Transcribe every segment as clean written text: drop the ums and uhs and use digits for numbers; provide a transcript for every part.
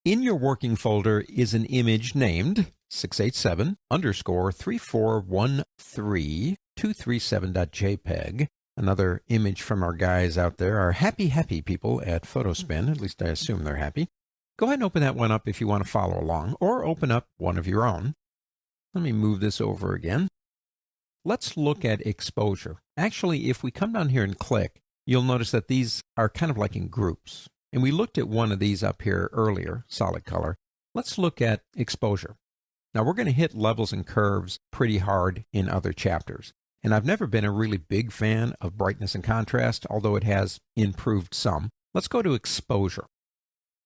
In your working folder is an image named 687_3413.237.jpg. Another image from our guys out there, our happy people at Photospin. At least I assume they're happy. Go ahead and open that one up if you want to follow along, or open up one of your own. Let me move this over again. Let's look at exposure. Actually, if we come down here and click, you'll notice that these are kind of like in groups. And we looked at one of these up here earlier, solid color. Let's look at exposure. Now we're going to hit levels and curves pretty hard in other chapters. And I've never been a really big fan of brightness and contrast, although it has improved some. Let's go to exposure.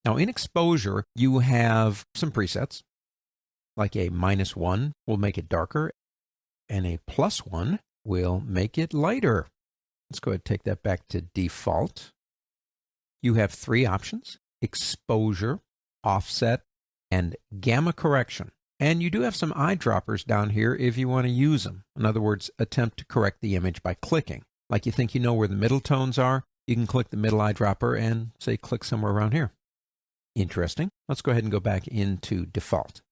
Now in exposure, you have some presets, like a -1 will make it darker, and a +1 will make it lighter. Let's go ahead and take that back to default. You have three options: exposure, offset, and gamma correction. And you do have some eyedroppers down here if you want to use them. In other words, attempt to correct the image by clicking. Like you think you know where the middle tones are, you can click the middle eyedropper and say click somewhere around here. Interesting. Let's go ahead and go back into default.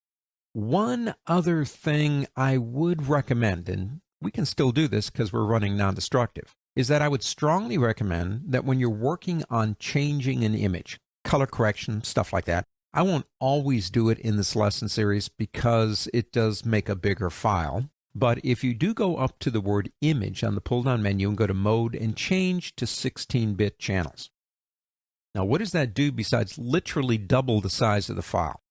One other thing I would recommend, and we can still do this because we're running non-destructive, is that I would strongly recommend that when you're working on changing an image, color correction, stuff like that, I won't always do it in this lesson series because it does make a bigger file. But if you do go up to the word image on the pull-down menu and go to mode and change to 16-bit channels. Now, what does that do besides literally double the size of the file?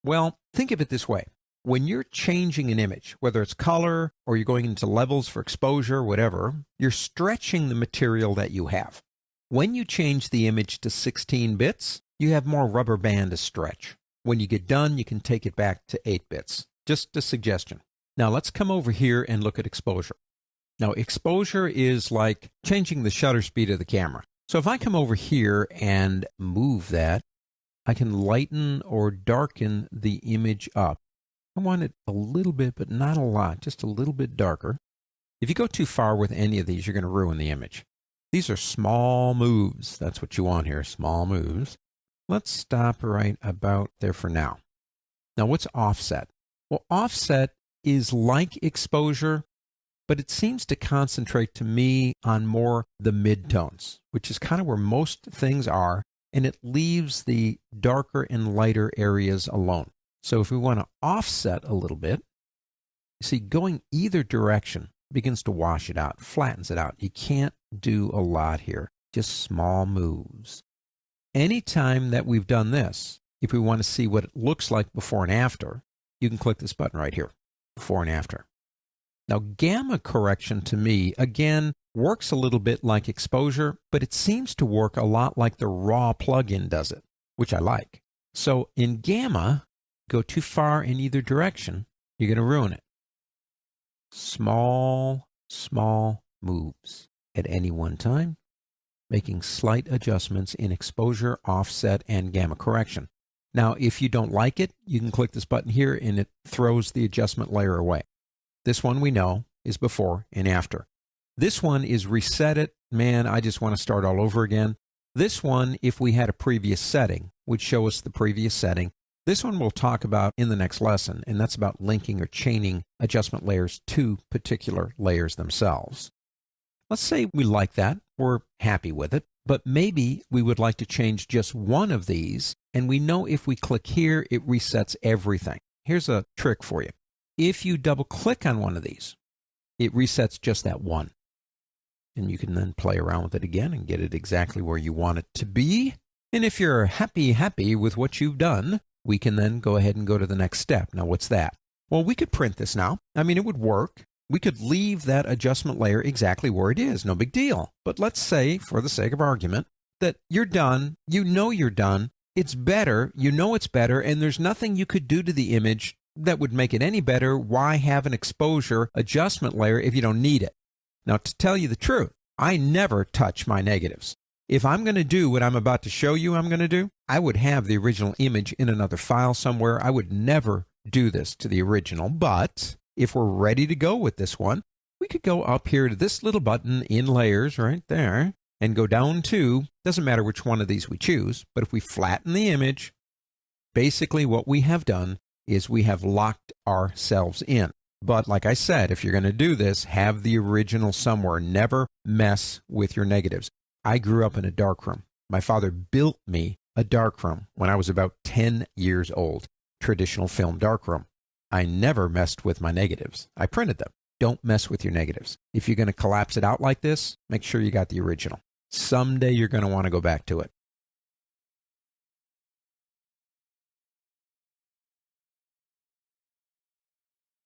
Well, think of it this way. When you're changing an image, whether it's color or you're going into levels for exposure, whatever, you're stretching the material that you have. When you change the image to 16 bits, you have more rubber band to stretch. When you get done, you can take it back to 8 bits. Just a suggestion. Now let's come over here and look at exposure. Now exposure is like changing the shutter speed of the camera. So if I come over here and move that, I can lighten or darken the image up. I want it a little bit, but not a lot, just a little bit darker. If you go too far with any of these, you're going to ruin the image. These are small moves. That's what you want here, small moves. Let's stop right about there for now. Now, what's offset? Well, offset is like exposure, but it seems to concentrate to me on more the midtones, which is kind of where most things are, and it leaves the darker and lighter areas alone. So if we want to offset a little bit, you see, going either direction begins to wash it out, flattens it out. You can't do a lot here, just small moves. Anytime that we've done this, if we want to see what it looks like before and after, you can click this button right here, before and after. Now, gamma correction to me, again, works a little bit like exposure, but it seems to work a lot like the raw plugin does it, which I like. So in gamma, go too far in either direction, you're going to ruin it. Small moves at any one time, making slight adjustments in exposure, offset, and gamma correction. Now, if you don't like it, you can click this button here and it throws the adjustment layer away. This one we know is before and after. This one is reset it. Man, I just want to start all over again. This one, if we had a previous setting, would show us the previous setting. This one we'll talk about in the next lesson, and that's about linking or chaining adjustment layers to particular layers themselves. Let's say we like that, we're happy with it, but maybe we would like to change just one of these, and we know if we click here, it resets everything. Here's a trick for you. If you double click on one of these, it resets just that one. And you can then play around with it again and get it exactly where you want it to be. And if you're happy with what you've done, we can then go ahead and go to the next step. Now, what's that? Well, we could print this now. I mean, it would work. We could leave that adjustment layer exactly where it is. No big deal. But let's say, for the sake of argument, that you're done. You know you're done. It's better. You know it's better. And there's nothing you could do to the image that would make it any better. Why have an exposure adjustment layer if you don't need it? Now, to tell you the truth, I never touch my negatives. If I'm going to do what I'm about to show you I'm going to do, I would have the original image in another file somewhere. I would never do this to the original, but if we're ready to go with this one, we could go up here to this little button in layers right there and go down to, doesn't matter which one of these we choose, but if we flatten the image, Basically, what we have done is we have locked ourselves in. But like I said, if you're going to do this, have the original somewhere. Never mess with your negatives. I grew up in a darkroom. My father built me a darkroom when I was about 10 years old. Traditional film darkroom. I never messed with my negatives. I printed them. Don't mess with your negatives. If you're going to collapse it out like this, make sure you got the original. Someday you're going to want to go back to it.